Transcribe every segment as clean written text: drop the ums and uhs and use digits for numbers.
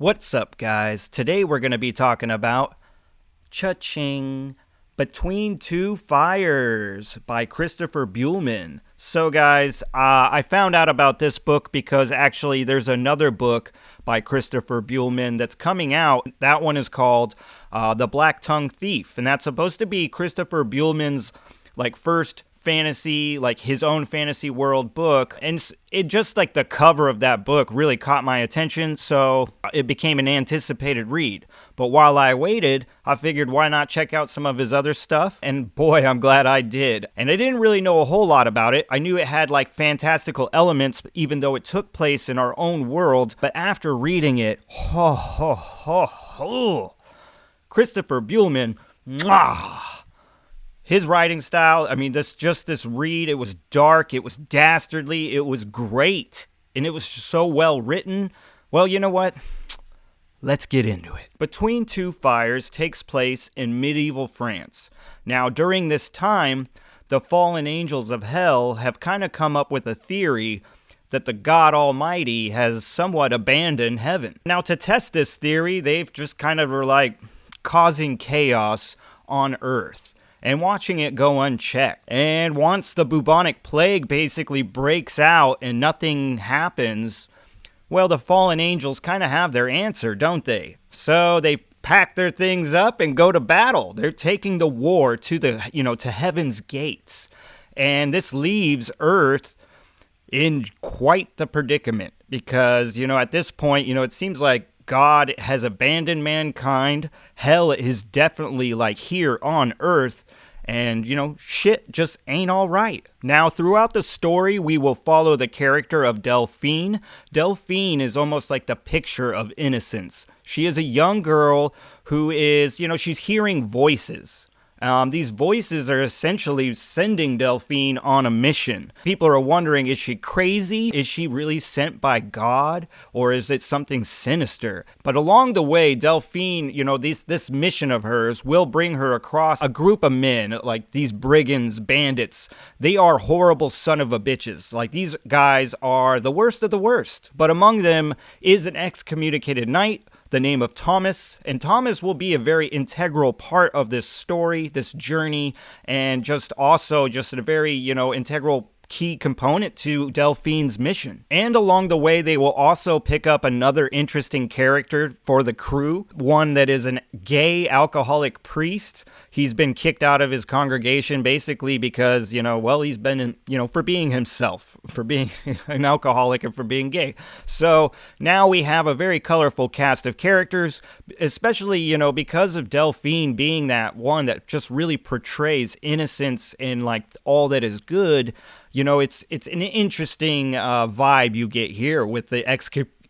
What's up, guys? Today we're going to be talking about Cha-Ching, Between Two Fires by Christopher Buehlman. So, guys, I found out about this book because actually there's another book by Christopher Buehlman that's coming out. That one is called The Black Tongue Thief, and that's supposed to be Christopher Buehlman's first fantasy, his own fantasy world book, and it just the cover of that book really caught my attention, so it became an anticipated read. But while I waited, I figured why not check out some of his other stuff, and boy, I'm glad I did. And I didn't really know a whole lot about it. I knew it had fantastical elements, even though it took place in our own world, but after reading it, Christopher Buehlman, mwah! His writing style, this read, it was dark, it was dastardly, it was great, and it was so well written. Well, you know what? Let's get into it. Between Two Fires takes place in medieval France. Now, during this time, the fallen angels of hell have kind of come up with a theory that the God Almighty has somewhat abandoned heaven. Now, to test this theory, they've just kind of were causing chaos on earth and watching it go unchecked. And once the bubonic plague basically breaks out and nothing happens, well, the fallen angels kind of have their answer, don't they? So they pack their things up and go to battle. They're taking the war to to heaven's gates. And this leaves Earth in quite the predicament because, at this point, it seems like God has abandoned mankind. Hell is definitely here on Earth. And, shit just ain't all right. Now, throughout the story, we will follow the character of Delphine. Delphine is almost like the picture of innocence. She is a young girl who is, she's hearing voices. These voices are essentially sending Delphine on a mission. People are wondering, is she crazy? Is she really sent by God? Or is it something sinister? But along the way, Delphine, this mission of hers will bring her across a group of men, these brigands, bandits. They are horrible son of a bitches. These guys are the worst of the worst. But among them is an excommunicated knight, the name of Thomas, and Thomas will be a very integral part of this story, this journey, and just a very, integral key component to Delphine's mission. And along the way, they will also pick up another interesting character for the crew, one that is a gay alcoholic priest. He's been kicked out of his congregation basically because, he's been, for being himself, for being an alcoholic and for being gay. So now we have a very colorful cast of characters, especially, because of Delphine being that one that just really portrays innocence and all that is good. It's an interesting vibe you get here with the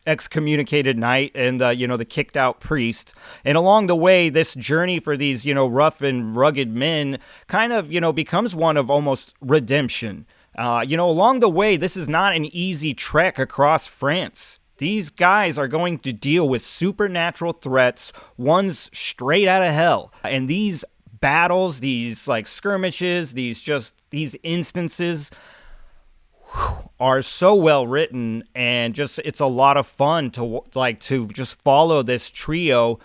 excommunicated knight and the kicked out priest. And along the way, this journey for these rough and rugged men kind of becomes one of almost redemption. Along the way, this is not an easy trek across France. These guys are going to deal with supernatural threats, ones straight out of hell. And these battles, these skirmishes, these instances are so well written, and it's a lot of fun to just follow this trio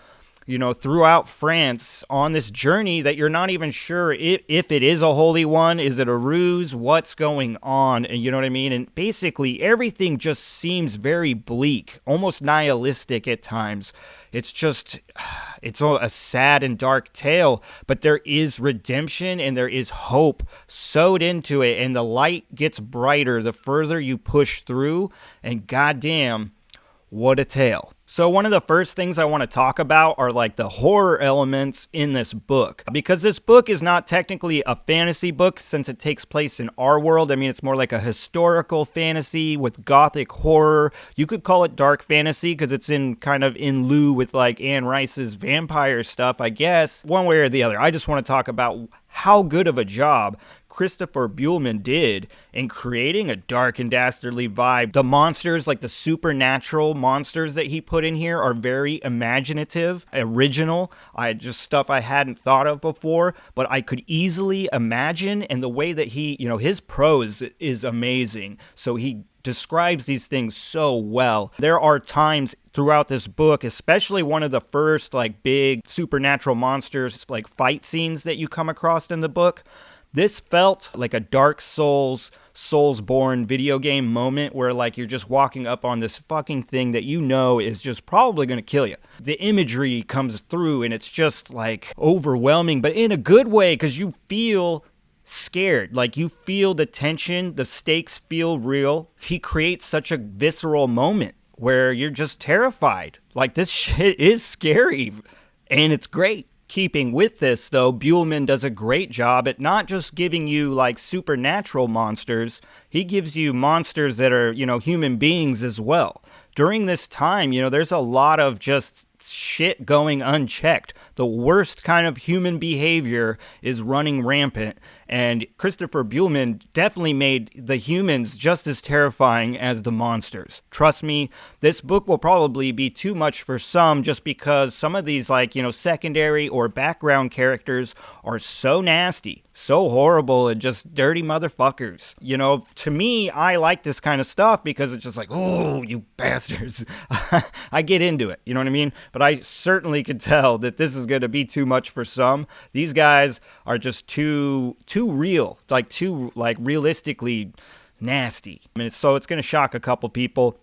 throughout France on this journey that you're not even sure if it is a holy one, is it a ruse, what's going on, and you know what I mean? And basically everything just seems very bleak, almost nihilistic at times. It's a sad and dark tale, but there is redemption and there is hope sewed into it, and the light gets brighter the further you push through, and goddamn, what a tale. So one of the first things I want to talk about are the horror elements in this book. Because this book is not technically a fantasy book since it takes place in our world. It's more like a historical fantasy with gothic horror. You could call it dark fantasy because it's in lieu with Anne Rice's vampire stuff, I guess. One way or the other. I just want to talk about how good of a job Christopher Buehlman did in creating a dark and dastardly vibe. The monsters, like the supernatural monsters that he put in here, are very imaginative, original. Just stuff I hadn't thought of before, but I could easily imagine. And the way that he, his prose is amazing. So he describes these things so well. There are times throughout this book, especially one of the first like big supernatural monsters like fight scenes that you come across in the book. This felt like a Dark Souls, Soulsborne video game moment where like you're just walking up on this fucking thing that is just probably going to kill you. The imagery comes through and it's just like overwhelming, but in a good way, because you feel scared. Like you feel the tension, the stakes feel real. He creates such a visceral moment where you're just terrified. Like this shit is scary and it's great. Keeping with this though, Buehlman does a great job at not just giving you like supernatural monsters, he gives you monsters that are, human beings as well. During this time, there's a lot of just shit going unchecked. The worst kind of human behavior is running rampant, and Christopher Buehlman definitely made the humans just as terrifying as the monsters. Trust me, this book will probably be too much for some just because some of these secondary or background characters are so nasty, so horrible, and just dirty motherfuckers. To me, I like this kind of stuff because it's just like, oh, you bastards. I get into it, you know what I mean? But I certainly could tell that this is going to be too much for some. These guys are just too real, too realistically nasty. So it's going to shock a couple people.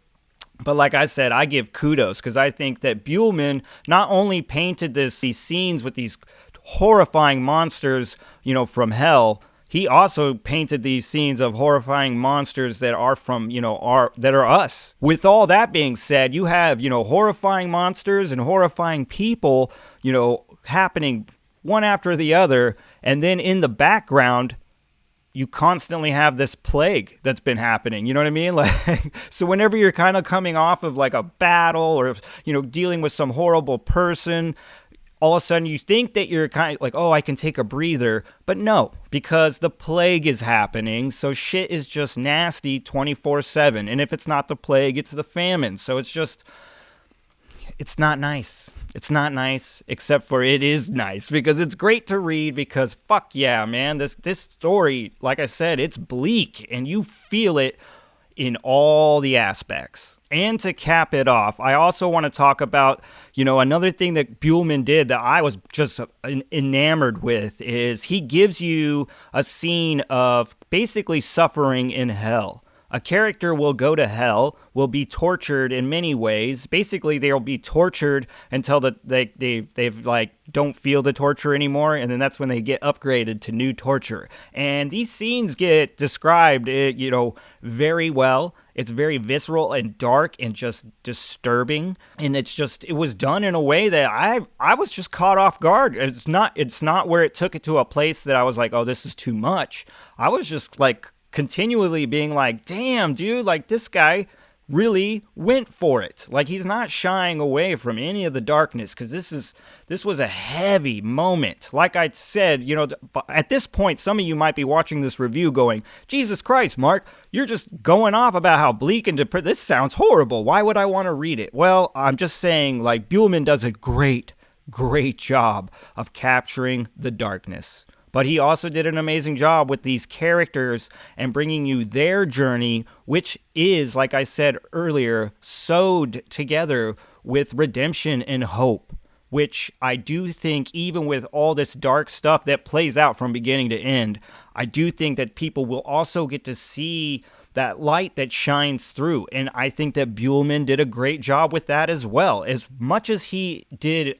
But like I said, I give kudos because I think that Buehlman not only painted these scenes with these horrifying monsters, from hell, he also painted these scenes of horrifying monsters that are from, that are us. With all that being said, you have, horrifying monsters and horrifying people, happening one after the other. And then in the background, you constantly have this plague that's been happening. You know what I mean? Like, so whenever you're kind of coming off of like a battle or, dealing with some horrible person, all of a sudden you think that you're kind of like, oh, I can take a breather. But no, because the plague is happening. So shit is just nasty 24/7. And if it's not the plague, it's the famine. So it's not nice. It's not nice, except for it is nice because it's great to read because fuck yeah, man. This story, like I said, it's bleak and you feel it in all the aspects. And to cap it off, I also want to talk about, another thing that Buehlman did that I was just enamored with is he gives you a scene of basically suffering in hell. A character will go to hell, will be tortured in many ways. Basically, they'll be tortured until they've don't feel the torture anymore, and then that's when they get upgraded to new torture. And these scenes get described, very well. It's very visceral and dark and just disturbing, and it was done in a way that I was just caught off guard. It's not where it took it to a place that I was like, oh, this is too much. I was just like continually being like, damn, dude, like this guy really went for it. Like he's not shying away from any of the darkness because this was a heavy moment. Like I said, at this point, some of you might be watching this review going, Jesus Christ, Mark, you're just going off about how bleak and this sounds horrible. Why would I want to read it? Well, I'm just saying, like, Buehlman does a great job of capturing the darkness. But he also did an amazing job with these characters and bringing you their journey, which is, like I said earlier, sewed together with redemption and hope, which I do think, even with all this dark stuff that plays out from beginning to end, I do think that people will also get to see that light that shines through. And I think that Buehlman did a great job with that as well. As much as he did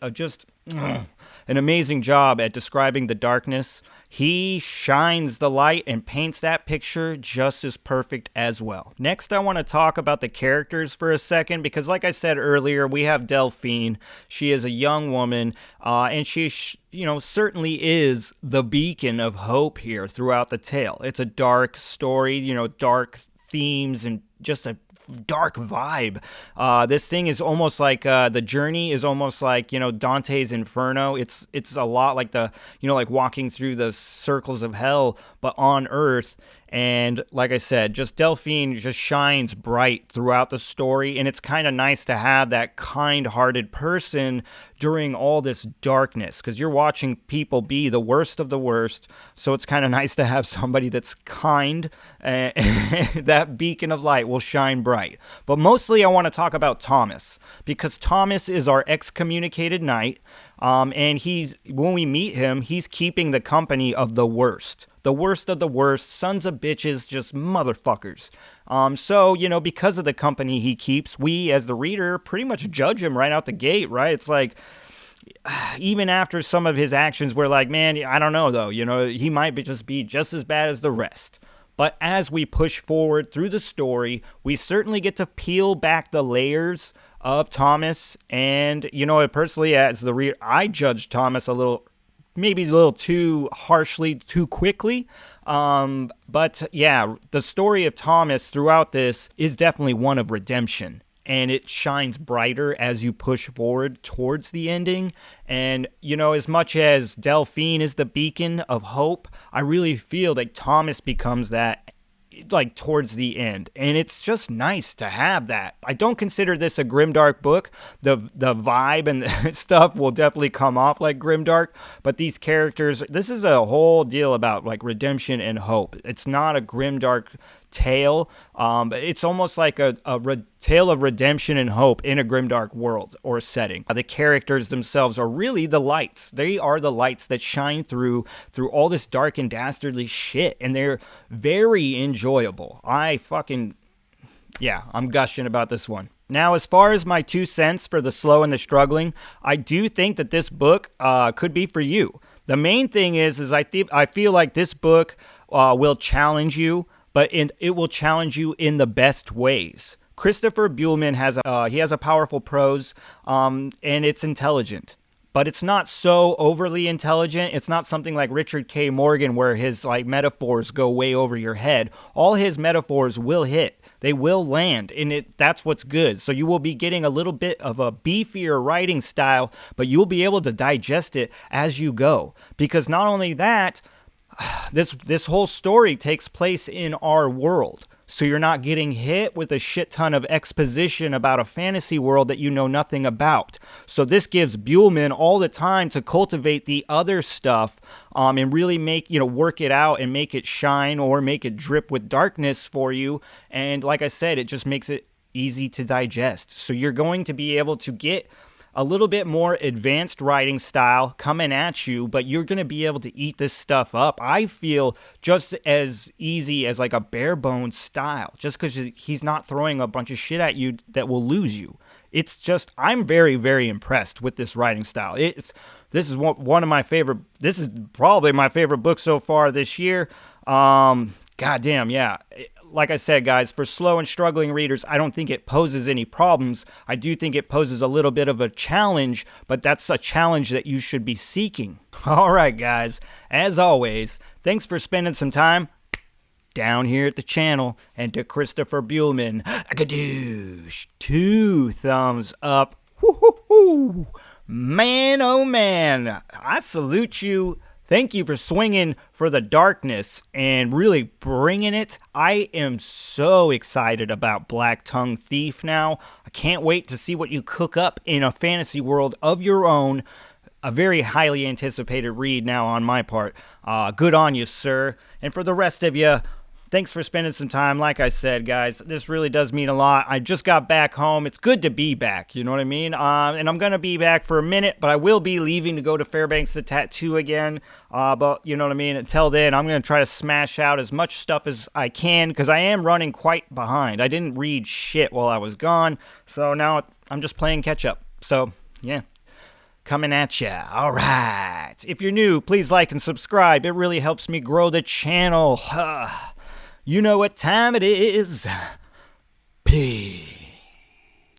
an amazing job at describing the darkness, he shines the light and paints that picture just as perfect as well. Next, I want to talk about the characters for a second because, like I said earlier, we have Delphine. She is a young woman, and she certainly is the beacon of hope here throughout the tale. It's a dark story, dark themes, and just a dark vibe. This thing is almost like the journey is almost like, Dante's Inferno. It's a lot like like walking through the circles of hell, but on Earth. And like I said, just Delphine just shines bright throughout the story, and it's kind of nice to have that kind-hearted person during all this darkness, because you're watching people be the worst of the worst, so it's kind of nice to have somebody that's kind, and that beacon of light will shine bright. But mostly I want to talk about Thomas, because Thomas is our excommunicated knight, and when we meet him, he's keeping the company of the worst. The worst of the worst, sons of bitches, just motherfuckers. So, because of the company he keeps, we, as the reader, pretty much judge him right out the gate, right? It's like, even after some of his actions, we're like, man, I don't know, though. He might be just as bad as the rest. But as we push forward through the story, we certainly get to peel back the layers of Thomas. And, personally, as the reader, I judge Thomas maybe a little too harshly, too quickly. But yeah, the story of Thomas throughout this is definitely one of redemption. And it shines brighter as you push forward towards the ending. And, as much as Delphine is the beacon of hope, I really feel like Thomas becomes that, like, towards the end. And it's just nice to have that. I don't consider this a grimdark book. The vibe and the stuff will definitely come off like grimdark, but these characters, this is a whole deal about, like, redemption and hope. It's not a grimdark tale. It's almost like a tale of redemption and hope in a grimdark world or setting. The characters themselves are really the lights. They are the lights that shine through all this dark and dastardly shit, and they're very enjoyable. I'm gushing about this one. Now, as far as my 2 cents for the slow and the struggling, I do think that this book could be for you. The main thing is I feel like this book will challenge you, but it will challenge you in the best ways. Christopher Buehlman has a powerful prose, and it's intelligent. But it's not so overly intelligent. It's not something like Richard K. Morgan where his metaphors go way over your head. All his metaphors will hit. They will land, and that's what's good. So you will be getting a little bit of a beefier writing style, but you'll be able to digest it as you go. Because not only that, this whole story takes place in our world. So you're not getting hit with a shit ton of exposition about a fantasy world that you know nothing about. So this gives Buehlman all the time to cultivate the other stuff and really work it out and make it shine or make it drip with darkness for you. And like I said, it just makes it easy to digest. So you're going to be able to get a little bit more advanced writing style coming at you, but you're going to be able to eat this stuff up. I feel just as easy as like a bare bones style, just because he's not throwing a bunch of shit at you that will lose you. It's just, I'm very, very impressed with this writing style. This is one of my favorite, this is probably my favorite book so far this year. Goddamn, yeah. Like I said, guys, for slow and struggling readers, I don't think it poses any problems. I do think it poses a little bit of a challenge, but that's a challenge that you should be seeking. All right, guys, as always, thanks for spending some time down here at the channel, and to Christopher Buehlman, a gadoosh, 2 thumbs up. Woo-hoo-hoo. Man, oh man, I salute you. Thank you for swinging for the darkness and really bringing it. I am so excited about Black Tongue Thief now. I can't wait to see what you cook up in a fantasy world of your own. A very highly anticipated read now on my part. Good on you, sir. And for the rest of you, thanks for spending some time. Like I said, guys, this really does mean a lot. I just got back home. It's good to be back, you know what I mean? And I'm going to be back for a minute, but I will be leaving to go to Fairbanks to tattoo again. But you know what I mean? Until then, I'm going to try to smash out as much stuff as I can, because I am running quite behind. I didn't read shit while I was gone, so now I'm just playing catch up. So, yeah. Coming at ya. All right. If you're new, please like and subscribe. It really helps me grow the channel. You know what time it is. Peace.